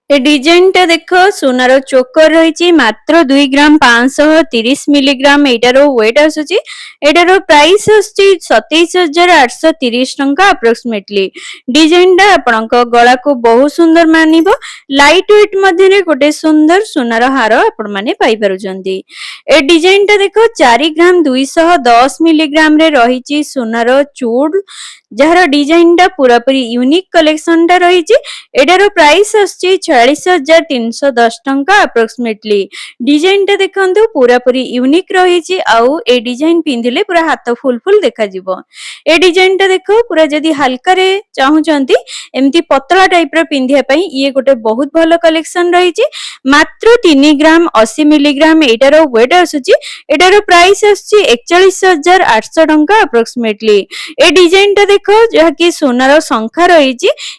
ए design टा देख सुनार चोकर रही मात्र 2 ग्राम 530 मिलीग्राम एटार वेट आसुची एटार प्राइस आसुची 27,830 टंका अप्रोक्सीमेटली। डिजाइन टा आपनक गला को बहुत सुंदर मानिबो। लाइट वेट मध्ये गोटे सुंदर सुनार हार आपण माने पाई पारुचंती। ए डिजाइन टा देखो 4 ग्राम 210 मिलीग्राम रे रही सुनार चूड़ जार डिजाइन टा पूरा पूरी यूनिक कलेक्शन टा रही। एटार प्राइस आसुची 46,310 टंका अप्रोक्सीमेटली। डिजाइन टा देखंतु पूरा पूरी यूनिक रही आउ ए डिजाइन पिंधिले पूरा हाथ फुल फुल देखा जिवो। ए डिजाइन टा देखो पूरा जदी हल्का रे चाहुचंती एमती पतला टाइप रो पिंधिया पई ये गोटे बहुत भलो कलेक्शन रही। मात्र 3 ग्राम 80 मिलीग्राम एटार वेट आसुची एटार प्राइस आसुची 41,800 टंका अप्रोक्सीमेटली। ए डिजाइन टा देखो जहा कि सोनार संख्या रही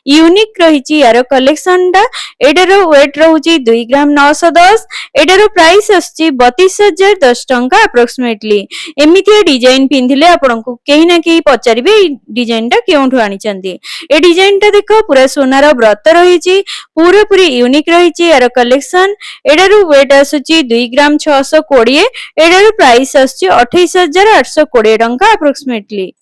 यूनिक रही यार कलेक्शन टा। एटार वेट रहउची 2 ग्राम 910 एटार प्राइस आसुची 32,010 टंका अप्रोक्सीमेटली। एमितिया डिजाइन पिंधिले आपनकु केही ना केही पचारिबे डिजाइन टा केउठु आनिचंती। ए डिजाइन टा देखो पूरा सोनार व्रत रही पूरा पूरी यूनिक रही यार कलेक्शन। एटार वेट आसुची 2 ग्राम 620 एटार प्राइस आसुची 28,820 टंका अप्रोक्सीमेटली।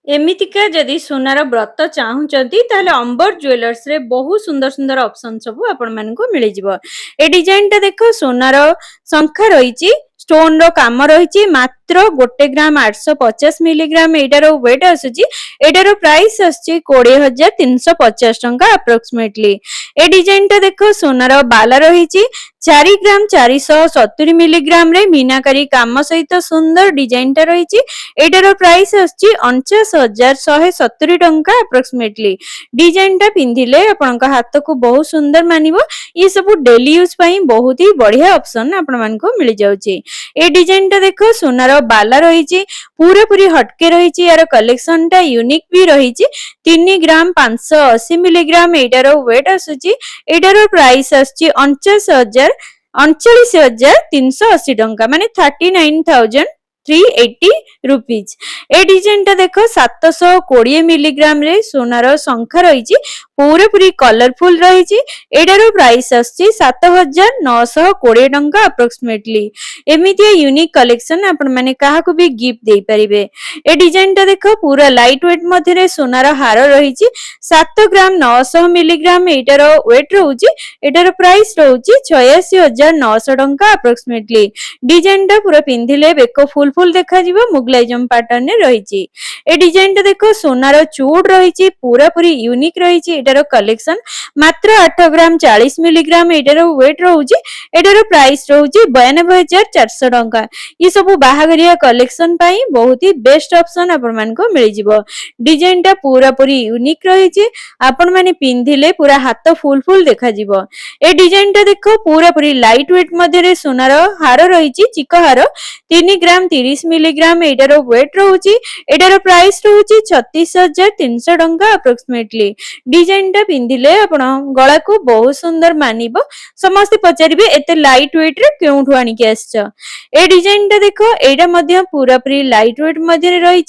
एमितिका जदि सोनार व्रत चाहुचंती ताले अंबर ज्वेलर्स रे बहुत सुंदर सुंदर ऑप्शन सब आपण मानकु मिलि जिवो। ए डिजाइन टा देखो सोनार संख्या रही स्टोन रो काम रही मात्र 1 ग्राम 850 मिलीग्राम एटार वेट आसुची एटार प्राइस आसुची 20,350 टंका अप्रोक्सीमेटली। ए डिजाइन टा देखो सोनार बाला रही 4 ग्राम 470 मिलीग्राम रे मीनाकारी काम सहित सुंदर डिजाइन टा रही एटार प्राइस आसुची 49,170 टंका अप्रोक्सीमेटली। डिजाइन टा पिंधिले आपनका हाथ को बहुत सुंदर मानिबो। ये सब डेली यूज पई बहुत ही बढ़िया ऑप्शन आपण मानको मिल जाउची। ए डिजाइन टा देखो सोनार बाला रही पूरा पूरी हटके रही यार कलेक्शन टा यूनिक भी रही 3 ग्राम 580 मिलीग्राम एटार वेट आसुची एटार प्राइस आसुची 39,380 टंका माने 39,380 रुपीज। ए डिजाइन टा देखो 720 मिलीग्राम रे सोनार संख्या रही पूरा पूरी कलरफुल रही एटार प्राइस आसुची 7,920 टंका अप्रोक्सीमेटली। एमितिया यूनिक कलेक्शन आपण माने काहा को भी गिफ्ट देई परिबे। ए डिजाइन टा देखो पूरा लाइट वेट मध्ये रे सोनार हार रही 7 ग्राम 900 मिलीग्राम एटार वेट रहउची एटार प्राइस रहउची 86,900 टंका अप्रोक्सीमेटली। डिजाइन टा पूरा पिंधिले बेको फुल फुल देखा जिवो मुगलाइजम पैटर्न ने रही। ए डिजाइन टा देखो सोनार चूड़ रही पूरा पूरी यूनिक रही एटार कलेक्शन मात्र 8 ग्राम 40 मिलीग्राम एटार वेट रहउची एटार प्राइस रहउची 92,400 टंका। ये सब बाहागरिया कलेक्शन पाई बहुत ही बेस्ट ऑप्शन आपण मानको मिल जिवो। डिजाइन टा पूरा पूरी यूनिक रही आपण माने पिंधिले पूरा हाथ फुल फुल देखा जिवो। ए डिजाइन टा देखो पूरा पूरी लाइट वेट मध्ये रे सोनार हार रही चिक हार 3 ग्राम 30 मिलीग्राम एटार वेट रहउची एटार प्राइस रहउची 36,300 टंका अप्रोक्सीमेटली। डिजाइन टा पिंधिले आपण गला को बहुत सुंदर मानिबो। समस्त पचारिबे एते लाइट वेट रे केउठु आनी के आछछ। ए डिजाइन टा देखो एटा मध्ये पूरा पूरी लाइट वेट मध्ये रही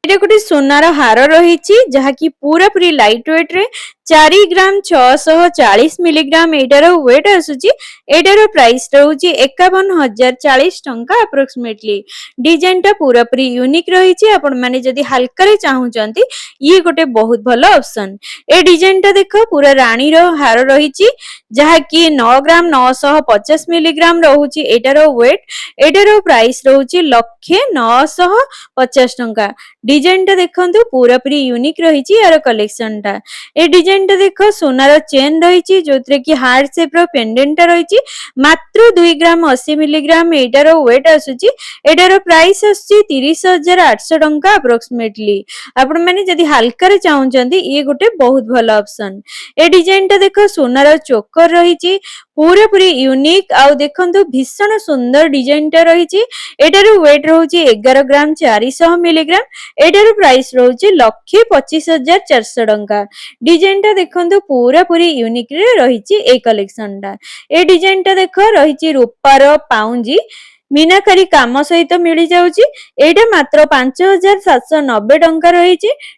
एटा गोटे सोनार हार रही जहा कि पूरा पूरी लाइट वेट रे 4 ग्राम 640 मिलीग्राम एटार वेट आसुची एटार प्राइस रहउची 51,040 टंका अप्रोक्सीमेटली। डिजाइन टा पूरा पूरी यूनिक रही आपण माने जदी हल्का रे चाहुचंती ये गोटे बहुत भलो ऑप्शन। ए डिजाइन टा देखो पूरा रानी रो हार रही जहा कि 9 ग्राम 950 मिलीग्राम रहउची एटार वेट एटार प्राइस रहउची 1,950 टंका। डिजाइन टा देखंतु पूरा पूरी यूनिक रही यार कलेक्शन टा। ए डिजाइन टा देखो सोनार चेन रही जोतरे कि हार्ट शेप रो पेंडेंट रही मात्र 2 ग्राम 80 मिलीग्राम एटार वेट आसुची एटार प्राइस आसुची 30,800 टंका अप्रोक्सीमेटली। आपण माने जदी हल्का रे चाहुचंती ये गोटे बहुत भलो ऑप्शन। ए डिजाइन टा देखो सोनार चोकर रही पूरा पूरी यूनिक आउ देखंतु भीषण सुंदर डिजाइन टा रही एटार वेट रहउची 11 ग्राम 400 मिलीग्राम एटार प्राइस रहउची 1,25,400 टंका। डिजाइन टा देखंतु पूरा पूरी यूनिक रे रही ए कलेक्शन टा। ए डिजाइन टा देखो रही रूपार पाउंजी मीनाकारी काम सहित मिल जाउची। एटा मात्र 5790 टंका रही।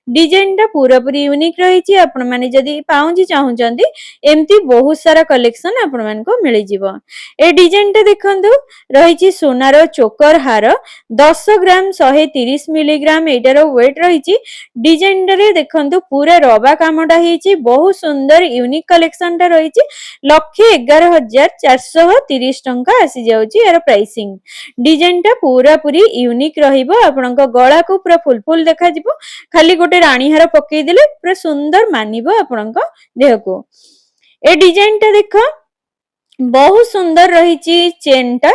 डिजाइन टा पूरा पूरी यूनिक रही। आपण माने जदी पाउंजी चाहुचंदी एमती बहुत सारा कलेक्शन आपण मानको मिल जिवो। ए डिजाइन टा देखंतु रही सोनार चोकर हार 10 ग्राम 130 मिलीग्राम एटार वेट रही। डिजाइन रे देखंतु पूरा रबा कामटा हेची बहुत सुंदर यूनिक कलेक्शन टा रही। 1,11,430 टंका आसी जाउची यार प्राइसिंग। डिजाइन टा पूरा पूरी यूनिक रहिबो। आपनका गळा को पूरा फुल फुल देखा जिवो। खाली गोटे रानी हार पकेई देले पूरा सुंदर मानिबो आपनका देह को। ए डिजाइन टा देखो बहुत सुंदर रही। चेन टा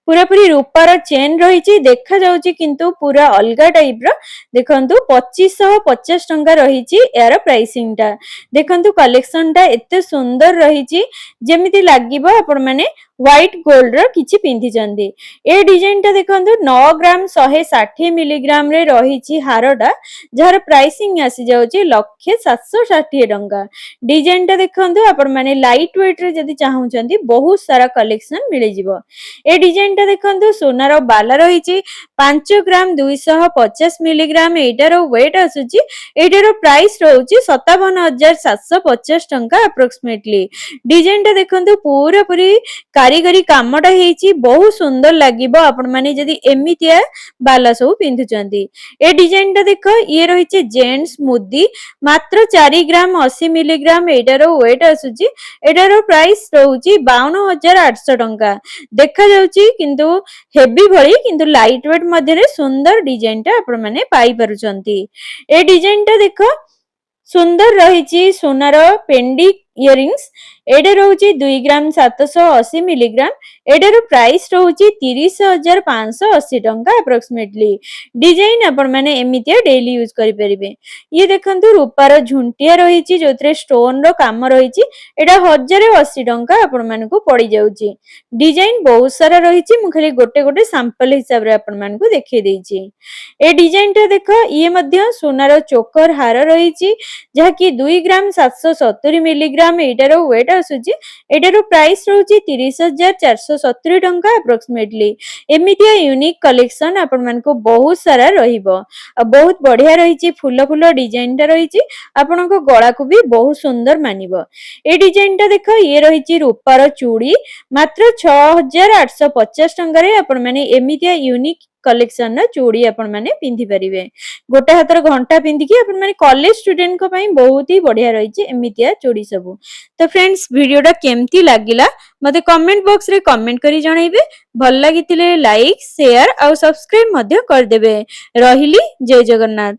पूरा पूरी रूपार चेन रही। देखा जाउची किंतु पूरा अलगा टाइप रो। देखंतु 2550 टंका रही यार प्राइसिंग टा। देखंतु कलेक्शन टा एते सुंदर रही जेमिति लागिबो आपण माने व्हाइट गोल्ड रो किछि पिंधि जंदी। ए डिजाइन टा देखंतु 9 ग्राम 160 मिलीग्राम रे रही हारटा जार प्राइसिंग आसी जाउची 1,760 टंका। डिजाइन टा देखंतु आपण माने लाइट वेट रे जदी चाहुचंदी बहुत सारा कलेक्शन मिल जिवो। ए डिजाइन टा देखंतु सोनार बाला रही 5 ग्राम 250 मिलीग्राम एटार वेट आसुची। एटार प्राइस रहउची 57,750 टंका अप्रोक्सीमेटली। डिजाइन टा देखंतु पूरा पूरी कारीगरी कामटा हेची बहुत सुंदर लागिबो आपण माने जदी एमितिया बाला सब पिंधुचंदी। ए डिजाइन टा देखो ये रही जेंट्स मुदी मात्र 4 ग्राम 80 मिलीग्राम एटार वेट आसुची। एटार प्राइस रहउची 52,800 टंका। देखा जाउची किंतु हेवी भली किंतु लाइट वेट मध्ये सुंदर डिजाइन टा आपण माने पाई परुचंती। ए डिजाइन टा देखो सुंदर रही सोनार पेंडी इयरिंग्स। एडे रहउची 2 ग्राम 780 मिलीग्राम। एडार प्राइस रहउची 30,580 टंका अप्रोक्सीमेटली। डिजाइन आपण माने एमितिया डेली यूज करि परिबे। ये देखंतु रूपार झुंटिया रही जोतरे स्टोन रो काम रही। एडा 1080 टंका आपण मानकु पड़ी जाउची। डिजाइन बहुत सारा रही। मु खाली गोटे गोटे सैंपल हिसाब रे आपण मानकु देखै देइची। ए डिजाइन टा देखो ये मध्य सोनार चोकर हार रही जहा कि 2 ग्राम 770 मिलीग्राम एटार वेट आसुची। एटार प्राइस रहउची 30,470 टंका अप्रोक्सीमेटली। एमितिया यूनिक कलेक्शन आपण मानको बहुत सारा रहिबो। आ बहुत बढ़िया रही फूल फूल डिजाइन टा रही। आपनको गळा को भी बहुत सुंदर मानिबो। ए डिजाइन टा देखो ये रही रूपार चूड़ी मात्र 6,850 टंका रे आपण माने एमितिया यूनिक कलेक्शन ना चूड़ी आपण माने पिंधि परिबे। गोटे हातर घंटा पिंधि कि आपण माने कॉलेज स्टूडेंट को पई बहुत ही बढ़िया रही एमितिया चूड़ी सब। तो फ्रेंड्स वीडियो टा केमती लागिला मते कमेंट बॉक्स रे कमेंट करी जणाइबे। भल लागितिले लाइक शेयर और सब्सक्राइब मध्य कर देबे। रहिली जय जगन्नाथ।